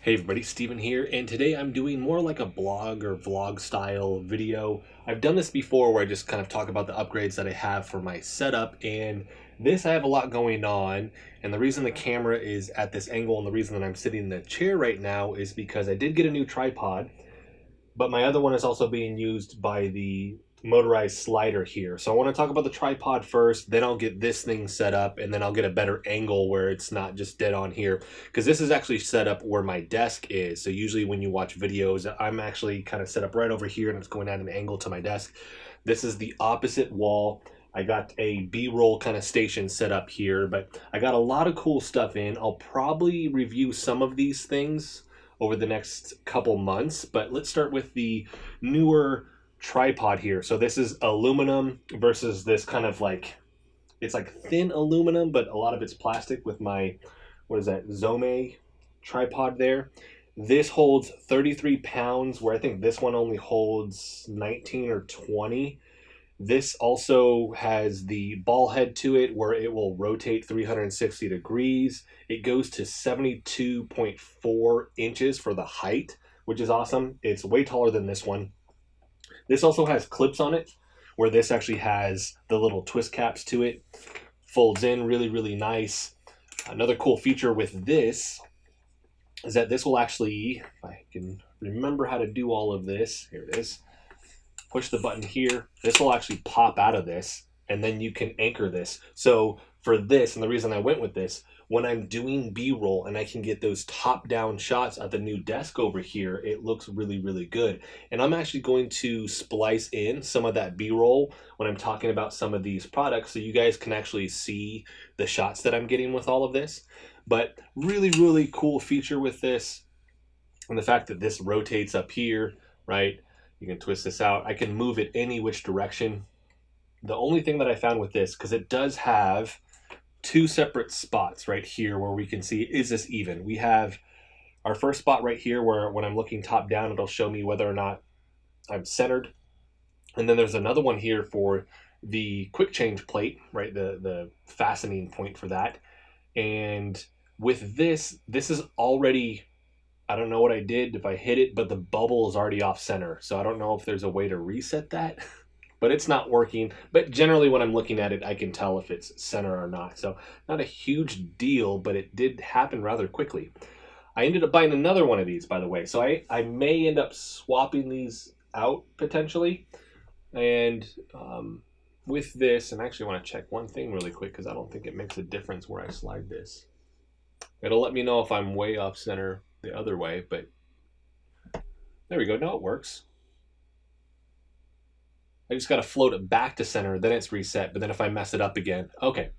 Hey everybody, Steven here, and today I'm doing more like a blog or vlog style video. I've done this before where I just kind of talk about the upgrades that I have for my setup, and this I have a lot going on, and the reason the camera is at this angle and the reason that I'm sitting in the chair right now is because I did get a new tripod, but my other one is also being used by the motorized slider here. So I want to talk about the tripod first, then I'll get this thing set up, and then I'll get a better angle where it's not just dead on here. Because this is actually set up where my desk is. So usually when you watch videos, I'm actually kind of set up right over here and it's going at an angle to my desk. This is the opposite wall. I got a B-roll kind of station set up here, but I got a lot of cool stuff in. I'll probably review some of these things over the next couple months, but let's start with the Neewer Tripod here. So this is aluminum versus this kind of like, it's like thin aluminum, but a lot of it's plastic with my, what is that, Zome tripod there. This holds 33 pounds, where I think this one only holds 19 or 20. This also has the ball head to it where it will rotate 360 degrees. It goes to 72.4 inches for the height, which is awesome. It's way taller than this one. This also has clips on it, where this actually has the little twist caps to it. Folds in really, really nice. Another cool feature with this is that this will actually, if I can remember how to do all of this, here it is. Push the button here. This will actually pop out of this, and then you can anchor this. So for this, and the reason I went with this, when I'm doing B-roll and I can get those top-down shots at the new desk over here, it looks really, really good. And I'm actually going to splice in some of that B-roll when I'm talking about some of these products so you guys can actually see the shots that I'm getting with all of this. But really, really cool feature with this, and the fact that this rotates up here, right? You can twist this out. I can move it any which direction. The only thing that I found with this, because it does have two separate spots right here where we can see, is this even? We have our first spot right here where when I'm looking top down, it'll show me whether or not I'm centered. And then there's another one here for the quick change plate, right? The fastening point for that. And with this is already, I don't know what I did if I hit it, but the bubble is already off center. So I don't know if there's a way to reset that, but it's not working. But generally when I'm looking at it, I can tell if it's center or not. So not a huge deal, but it did happen rather quickly. I ended up buying another one of these, by the way. So I may end up swapping these out potentially. And with this, and I actually want to check one thing really quick because I don't think it makes a difference where I slide this. It'll let me know if I'm way off center the other way, but there we go. Now it works. I just got to float it back to center, then it's reset, but then if I mess it up again, okay.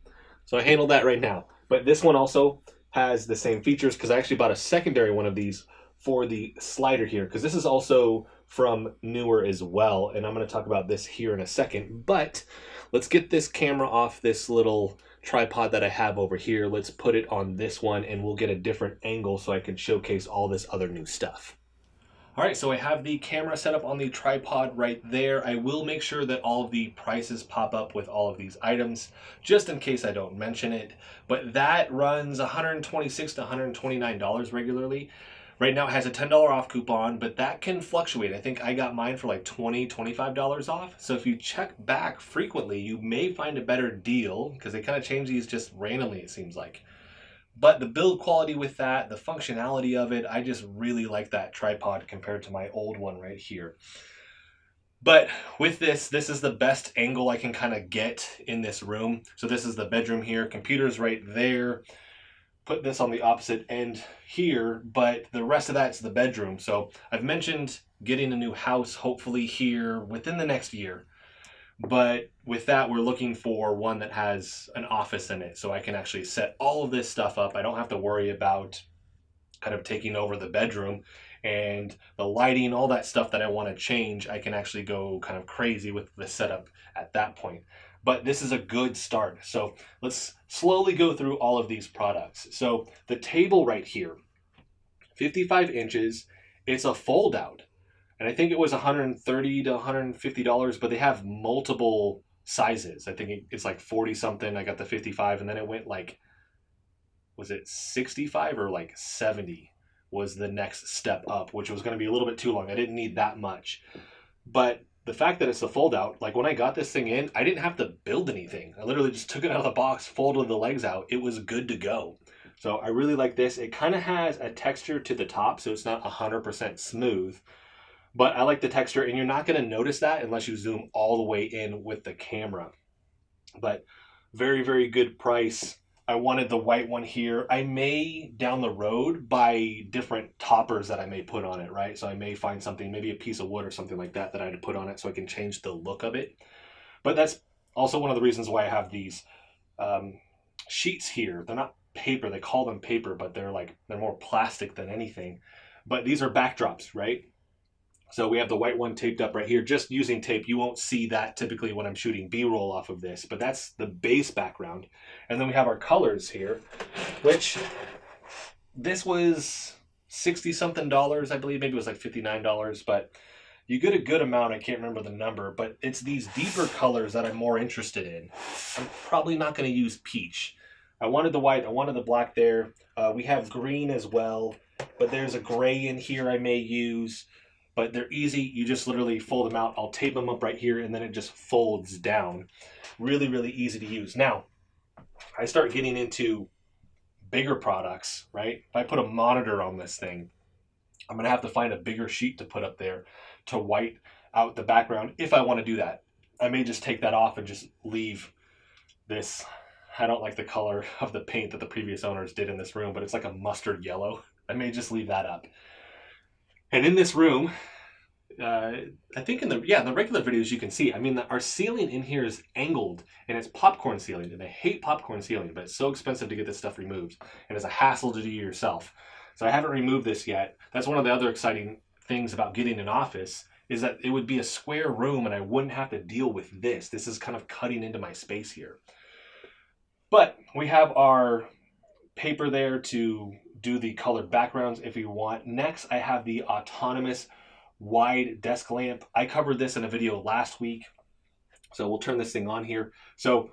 So I handled that right now. But this one also has the same features because I actually bought a secondary one of these for the slider here, because this is also from Neewer as well, and I'm going to talk about this here in a second. But let's get this camera off this little tripod that I have over here. Let's put it on this one and we'll get a different angle so I can showcase all this other new stuff. All right, so I have the camera set up on the tripod right there. I will make sure that all of the prices pop up with all of these items, just in case I don't mention it. But that runs $126 to $129 regularly. Right now it has a $10 off coupon, but that can fluctuate. I think I got mine for like $20, $25 off. So if you check back frequently, you may find a better deal because they kind of change these just randomly, it seems like. But the build quality with that, the functionality of it, I just really like that tripod compared to my old one right here. But with this is the best angle I can kind of get in this room. So this is the bedroom here, computer's right there. Put this on the opposite end here, but the rest of that's the bedroom. So I've mentioned getting a new house hopefully here within the next year. But with that, we're looking for one that has an office in it so I can actually set all of this stuff up. I don't have to worry about kind of taking over the bedroom and the lighting, all that stuff that I want to change. I can actually go kind of crazy with the setup at that point. But this is a good start. So let's slowly go through all of these products. So the table right here, 55 inches, it's a fold out. And I think it was $130 to $150, but they have multiple sizes. I think it's like 40 something. I got the 55, and then it went like, was it 65 or like 70 was the next step up, which was going to be a little bit too long. I didn't need that much. But the fact that it's a fold out, like when I got this thing in, I didn't have to build anything. I literally just took it out of the box, folded the legs out. It was good to go. So I really like this. It kind of has a texture to the top, so it's not 100% smooth. But I like the texture, and you're not going to notice that unless you zoom all the way in with the camera. But very, very good price. I wanted the white one here. I may, down the road, buy different toppers that I may put on it, right? So I may find something, maybe a piece of wood or something like that, that I had to put on it so I can change the look of it. But that's also one of the reasons why I have these sheets here. They're not paper. They call them paper, but they're more plastic than anything. But these are backdrops, right? So we have the white one taped up right here. Just using tape, you won't see that typically when I'm shooting B-roll off of this, but that's the base background. And then we have our colors here, which this was 60-something dollars, I believe. Maybe it was like $59, but you get a good amount. I can't remember the number, but it's these deeper colors that I'm more interested in. I'm probably not going to use peach. I wanted the white, I wanted the black there. We have green as well, but there's a gray in here I may use. But they're easy. You just literally fold them out. I'll tape them up right here, and then it just folds down. Really, really easy to use. Now, I start getting into bigger products, right? If I put a monitor on this thing, I'm going to have to find a bigger sheet to put up there to white out the background if I want to do that. I may just take that off and just leave this. I don't like the color of the paint that the previous owners did in this room, but it's like a mustard yellow. I may just leave that up. And in this room, I think in the regular videos you can see, I mean, our ceiling in here is angled, and it's popcorn ceiling, and I hate popcorn ceiling, but it's so expensive to get this stuff removed, and it's a hassle to do yourself. So I haven't removed this yet. That's one of the other exciting things about getting an office, is that it would be a square room, and I wouldn't have to deal with this. This is kind of cutting into my space here. But we have our paper there to do the colored backgrounds if you want. Next, I have the autonomous wide desk lamp. I covered this in a video last week, so we'll turn this thing on here. So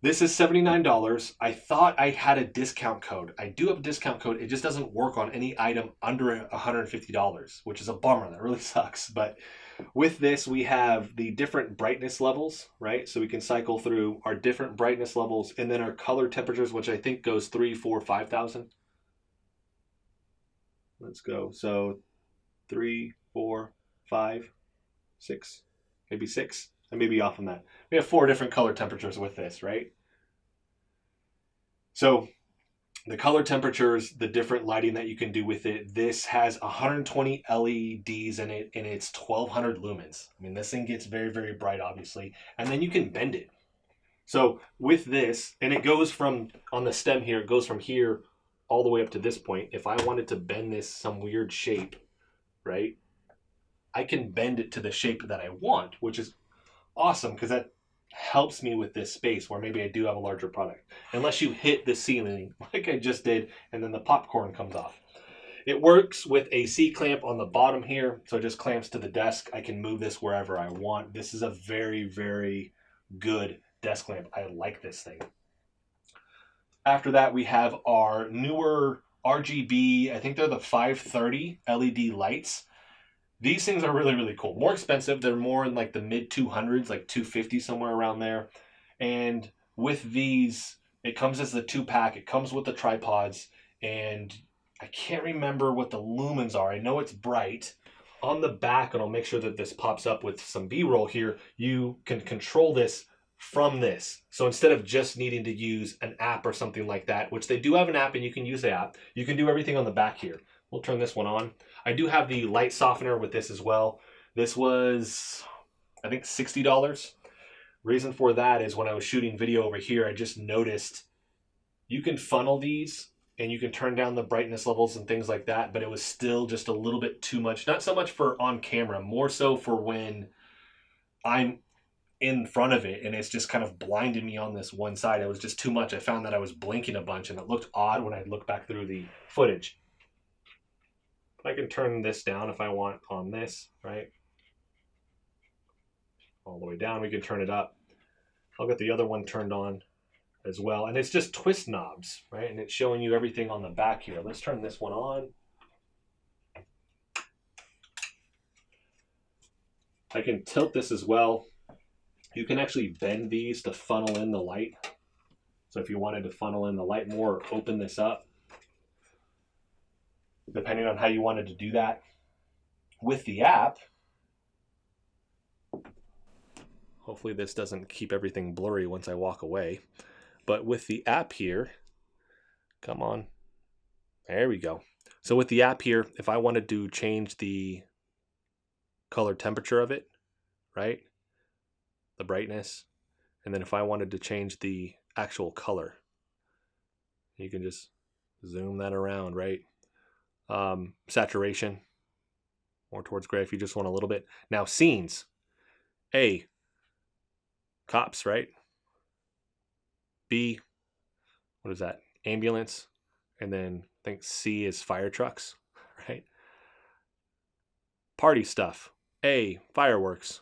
this is $79. I thought I had a discount code. I do have a discount code. It just doesn't work on any item under $150, which is a bummer. That really sucks. But with this, we have the different brightness levels, right? So we can cycle through our different brightness levels, and then our color temperatures, which I think goes 3, 4, 5,000. Let's go. So 3, 4, 5, 6, maybe 6. I may be off on that. We have 4 different color temperatures with this, right? So the color temperatures, the different lighting that you can do with it. This has 120 LEDs in it, and it's 1200 lumens. I mean, this thing gets very, very bright, obviously. And then you can bend it. So with this, and it goes from, on the stem here, it goes from here all the way up to this point. If I wanted to bend this some weird shape, right, I can bend it to the shape that I want, which is awesome because that helps me with this space where maybe I do have a larger product. Unless you hit the ceiling like I just did, and then the popcorn comes off. It works with a C-clamp on the bottom here, so it just clamps to the desk. I can move this wherever I want. This is a very, very good desk lamp. I like this thing. After that, we have our newer RGB, I think they're the 530 LED lights. These things are really, really cool. More expensive. They're more in like the mid 200s, like 250, somewhere around there. And with these, it comes as the 2-pack. It comes with the tripods. And I can't remember what the lumens are. I know it's bright. On the back, and I'll make sure that this pops up with some B-roll here, you can control this from this. So instead of just needing to use an app or something like that, which they do have an app and you can use the app, you can do everything on the back here. We'll turn this one on. I do have the light softener with this as well. This was, I think, $60. Reason for that is when I was shooting video over here, I just noticed you can funnel these and you can turn down the brightness levels and things like that, but it was still just a little bit too much. Not so much for on camera, more so for when I'm in front of it and it's just kind of blinded me on this one side. It was just too much. I found that I was blinking a bunch and it looked odd when I looked back through the footage. I can turn this down if I want on this, right? All the way down. We can turn it up. I'll get the other one turned on as well. And it's just twist knobs, right? And it's showing you everything on the back here. Let's turn this one on. I can tilt this as well. You can actually bend these to funnel in the light. So if you wanted to funnel in the light more, or open this up, depending on how you wanted to do that. With the app, hopefully this doesn't keep everything blurry once I walk away. But with the app here, come on, there we go. So with the app here, if I wanted to change the color temperature of it, right? The brightness. And then if I wanted to change the actual color, you can just zoom that around, right? Saturation, more towards gray if you just want a little bit. Now scenes, A, cops, right? B, what is that? Ambulance. And then I think C is fire trucks, right? Party stuff. A, fireworks.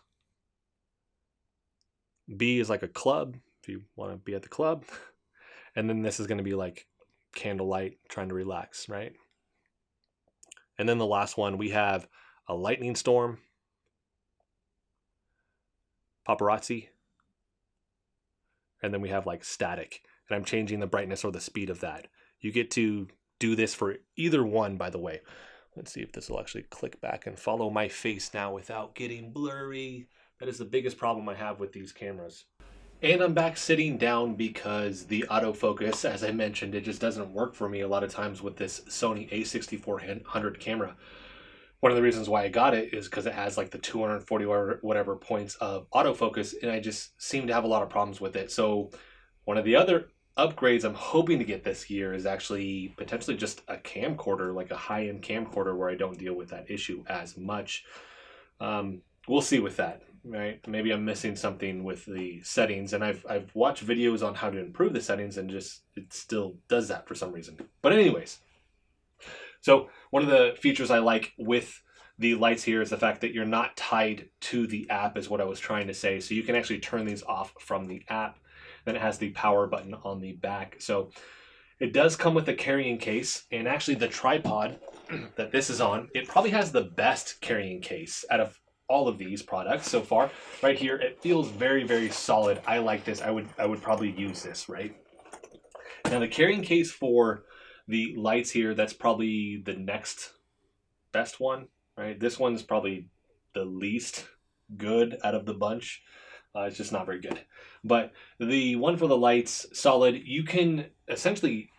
B is like a club, if you want to be at the club. And then this is going to be like candlelight, trying to relax, right? And then the last one, we have a lightning storm, paparazzi, and then we have like static. And I'm changing the brightness or the speed of that. You get to do this for either one, by the way. Let's see if this will actually click back and follow my face now without getting blurry. That is the biggest problem I have with these cameras. And I'm back sitting down because the autofocus, as I mentioned, it just doesn't work for me a lot of times with this Sony a6400 camera. One of the reasons why I got it is because it has like the 240 or whatever points of autofocus, and I just seem to have a lot of problems with it. So one of the other upgrades I'm hoping to get this year is actually potentially just a camcorder, like a high-end camcorder where I don't deal with that issue as much. We'll see with that, right? Maybe I'm missing something with the settings, and I've watched videos on how to improve the settings, and just it still does that for some reason. But anyways, so one of the features I like with the lights here is the fact that you're not tied to the app, is what I was trying to say. So you can actually turn these off from the app. Then it has the power button on the back. So it does come with a carrying case, and actually the tripod that this is on, it probably has the best carrying case out of all of these products so far. Right here, it feels very, very solid. I like this. I would probably use this, right? Now the carrying case for the lights here, that's probably the next best one, right? This one's probably the least good out of the bunch. It's just not very good. But the one for the lights, solid. You can essentially,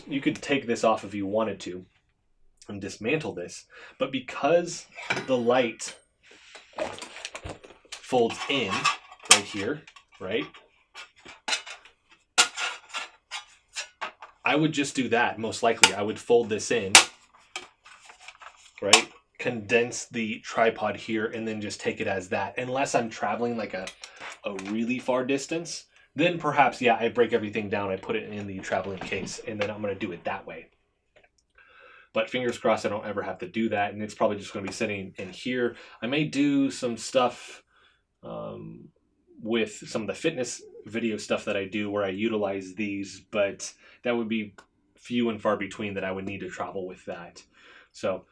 you could take this off if you wanted to and dismantle this. But because the light folds in right here, right? I would just do that, most likely. I would fold this in, right? Condense the tripod here and then just take it as that. Unless I'm traveling like a really far distance, then perhaps, yeah, I break everything down, I put it in the traveling case, and then I'm going to do it that way. But fingers crossed I don't ever have to do that, and it's probably just going to be sitting in here. I may do some stuff with some of the fitness video stuff that I do where I utilize these, but that would be few and far between that I would need to travel with that. So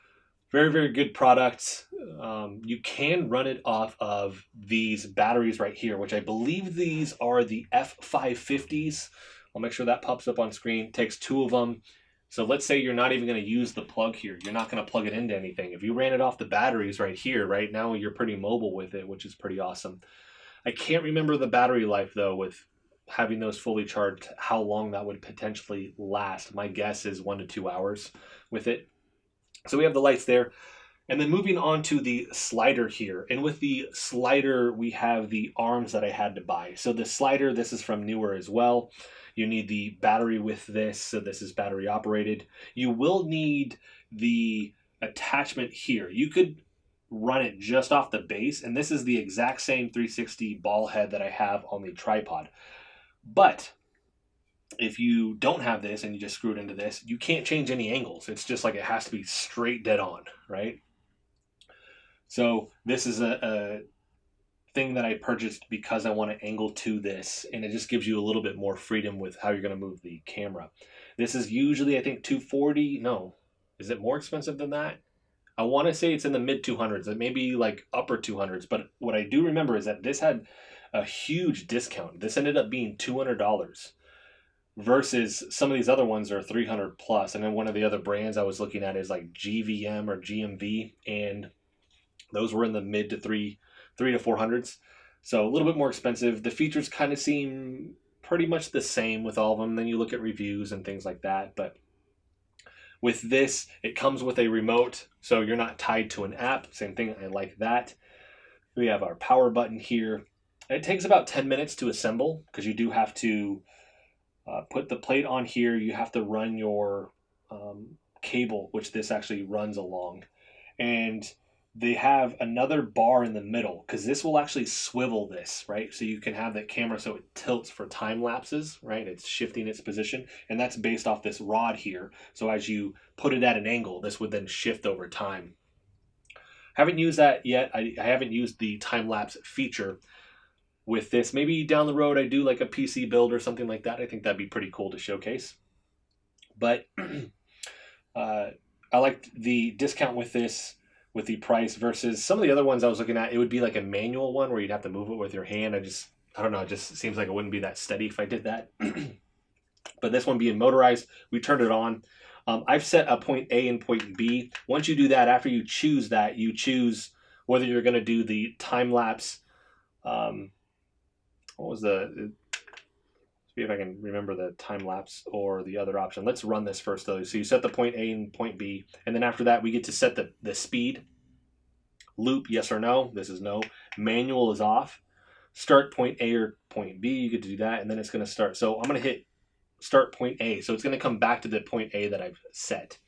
very, very good product. You can run it off of these batteries right here, which I believe these are the F550s. I'll make sure that pops up on screen. It takes 2 of them. So let's say you're not even going to use the plug here. You're not going to plug it into anything. If you ran it off the batteries right here, right now you're pretty mobile with it, which is pretty awesome. I can't remember the battery life though with having those fully charged, how long that would potentially last. My guess is 1 to 2 hours with it. So we have the lights there. And then moving on to the slider here. And with the slider, we have the arms that I had to buy. So the slider, this is from Neewer as well. You need the battery with this. So this is battery operated. You will need the attachment here. You could run it just off the base. And this is the exact same 360 ball head that I have on the tripod. But if you don't have this and you just screw it into this, you can't change any angles. It's just like it has to be straight dead on, right? So this is a thing that I purchased because I want to angle to this, and it just gives you a little bit more freedom with how you're going to move the camera. This is usually, I think, $240. No, is it more expensive than that? I want to say it's in the mid 200s. It may be like upper 200s, but what I do remember is that this had a huge discount. This ended up being $200 versus some of these other ones are 300 plus. And then one of the other brands I was looking at is like GVM or GMV, and those were in the mid to three to 400s. So a little bit more expensive. The features kind of seem pretty much the same with all of them. Then you look at reviews and things like that. But with this, it comes with a remote, so you're not tied to an app. Same thing, I like that. We have our power button here. It takes about 10 minutes to assemble because you do have to put the plate on here. You have to run your cable, which this actually runs along. And they have another bar in the middle because this will actually swivel this, right? So you can have that camera so it tilts for time lapses, right? It's shifting its position, and that's based off this rod here. So as you put it at an angle, this would then shift over time. Haven't used that yet. I haven't used the time lapse feature with this. Maybe down the road I do like a PC build or something like that. I think that'd be pretty cool to showcase. But I liked the discount with this, with the price versus some of the other ones I was looking at. It would be like a manual one where you'd have to move it with your hand. I don't know, it just seems like it wouldn't be that steady if I did that. But this one being motorized, we turned it on. I've set a point A and point B. Once you do that, after you choose that, you choose whether you're going to do the time lapse. What was see if I can remember the time lapse or the other option. Let's run this first though. So you set the point A and point B, and then after that we get to set the speed. Loop, yes or no. This is no. Manual is off. Start point A or point B, you get to do that, and then it's going to start. So I'm going to hit start point A. So it's going to come back to the point A that I've set.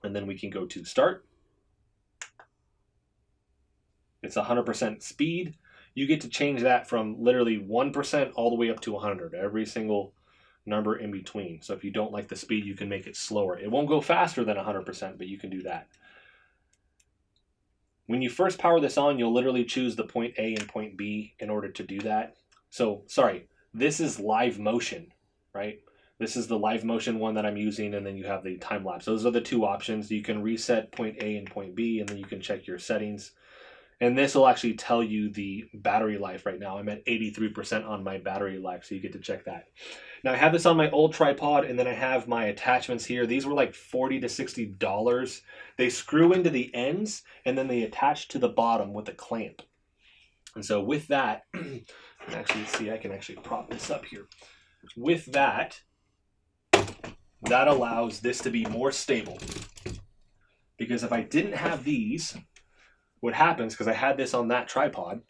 And then we can go to start. It's 100% speed. You get to change that from literally 1% all the way up to 100, every single number in between. So if you don't like the speed, you can make it slower. It won't go faster than 100%, but you can do that. When you first power this on, you'll literally choose the point A and point B in order to do that. So, sorry, this is live motion, right? This is the live motion one that I'm using, and then you have the time lapse. Those are the two options. You can reset point A and point B, and then you can check your settings. And this will actually tell you the battery life right now. I'm at 83% on my battery life, so you get to check that. Now I have this on my old tripod, and then I have my attachments here. These were like $40 to $60. They screw into the ends, and then they attach to the bottom with a clamp. And so with that, actually see, I can actually prop this up here. With that, that allows this to be more stable. Because if I didn't have these, what happens, because I had this on that tripod,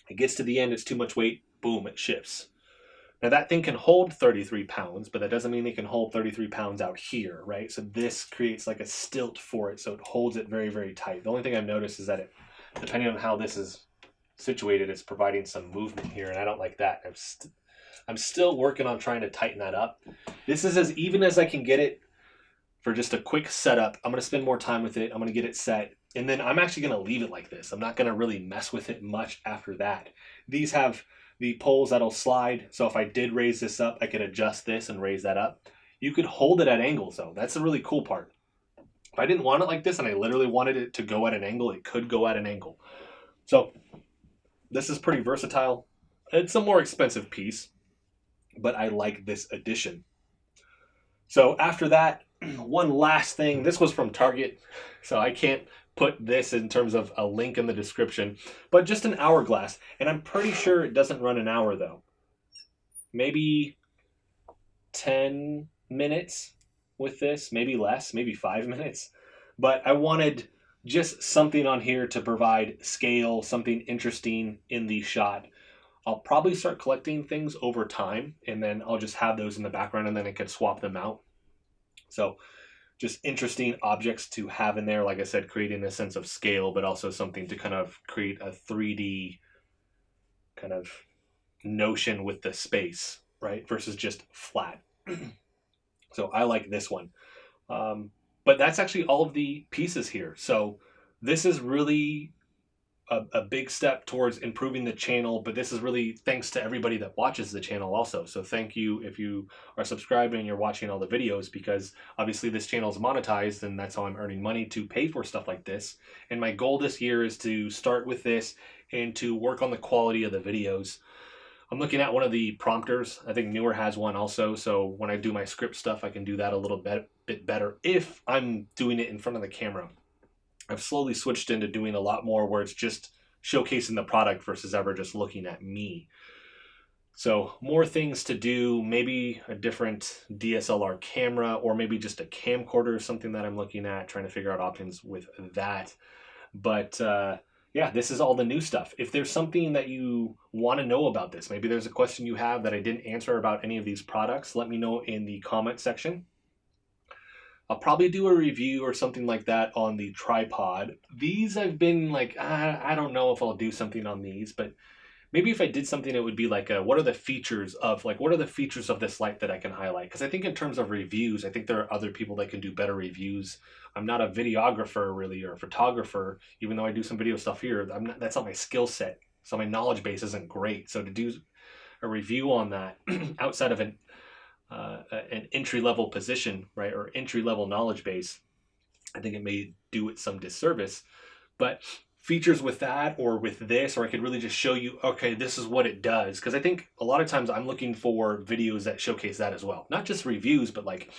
it gets to the end, it's too much weight, boom, it shifts. Now that thing can hold 33 pounds, but that doesn't mean it can hold 33 pounds out here, right? So this creates like a stilt for it, so it holds it very, very tight. The only thing I've noticed is that it, depending on how this is situated, it's providing some movement here, and I don't like that. I'm still working on trying to tighten that up. This is as even as I can get it for just a quick setup. I'm going to spend more time with it. I'm going to get it set. And then I'm actually going to leave it like this. I'm not going to really mess with it much after that. These have the poles that'll slide. So if I did raise this up, I could adjust this and raise that up. You could hold it at angles though. That's the really cool part. If I didn't want it like this and I literally wanted it to go at an angle, it could go at an angle. So this is pretty versatile. It's a more expensive piece, but I like this addition. So after that, one last thing. This was from Target, so I can't put this in terms of a link in the description, but just an hourglass. And I'm pretty sure it doesn't run an hour though. Maybe 10 minutes with this, maybe less, maybe 5 minutes. But I wanted just something on here to provide scale, something interesting in the shot. I'll probably start collecting things over time, and then I'll just have those in the background, and then I could swap them out. So just interesting objects to have in there. Like I said, creating a sense of scale, but also something to kind of create a 3D kind of notion with the space, right? Versus just flat. So I like this one. But that's actually all of the pieces here. So this is really a big step towards improving the channel, but this is really thanks to everybody that watches the channel also. So thank you if you are subscribing and you're watching all the videos, because obviously this channel is monetized and that's how I'm earning money to pay for stuff like this. And my goal this year is to start with this and to work on the quality of the videos. I'm looking at one of the prompters. I think Neewer has one also. So when I do my script stuff, I can do that a little bit better if I'm doing it in front of the camera. I've slowly switched into doing a lot more where it's just showcasing the product versus ever just looking at me. So more things to do, maybe a different DSLR camera, or maybe just a camcorder, something that I'm looking at, trying to figure out options with that. But yeah, this is all the new stuff. If there's something that you want to know about this, maybe there's a question you have that I didn't answer about any of these products, let me know in the comment section. I'll probably do a review or something like that on the tripod. These I've been like, I don't know if I'll do something on these, but maybe if I did something, it would be like, what are the features of this light that I can highlight? Because I think in terms of reviews, I think there are other people that can do better reviews. I'm not a videographer really, or a photographer, even though I do some video stuff here. That's not my skill set. So my knowledge base isn't great. So to do a review on that outside of an entry-level position, right, or entry-level knowledge base, I think it may do it some disservice. But features with that or with this, or I could really just show you, okay, this is what it does. Because I think a lot of times I'm looking for videos that showcase that as well. Not just reviews, but like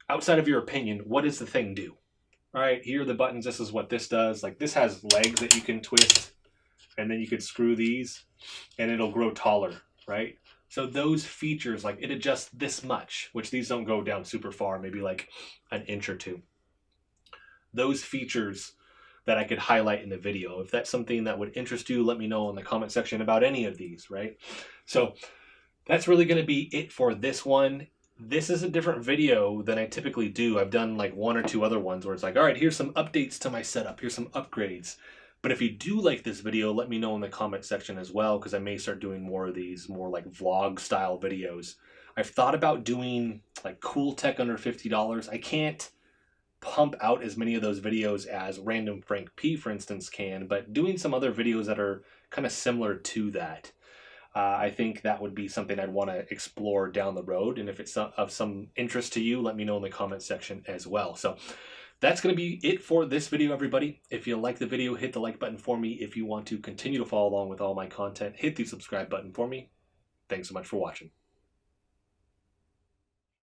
outside of your opinion, what does the thing do? All right, here are the buttons. This is what this does. Like this has legs that you can twist, and then you could screw these and it'll grow taller, right? So those features, like it adjusts this much, which these don't go down super far, maybe like an inch or two. Those features that I could highlight in the video. If that's something that would interest you, let me know in the comment section about any of these, right? So that's really going to be it for this one. This is a different video than I typically do. I've done like one or two other ones where it's like, all right, here's some updates to my setup. Here's some upgrades. But if you do like this video, let me know in the comment section as well, because I may start doing more of these, more like vlog style videos. I've thought about doing like cool tech under $50. I can't pump out as many of those videos as Random Frank P, for instance, can, but doing some other videos that are kind of similar to that. I think that would be something I'd want to explore down the road. And if it's of some interest to you, let me know in the comment section as well. So that's going to be it for this video, everybody. If you like the video, hit the like button for me. If you want to continue to follow along with all my content, hit the subscribe button for me. Thanks so much for watching.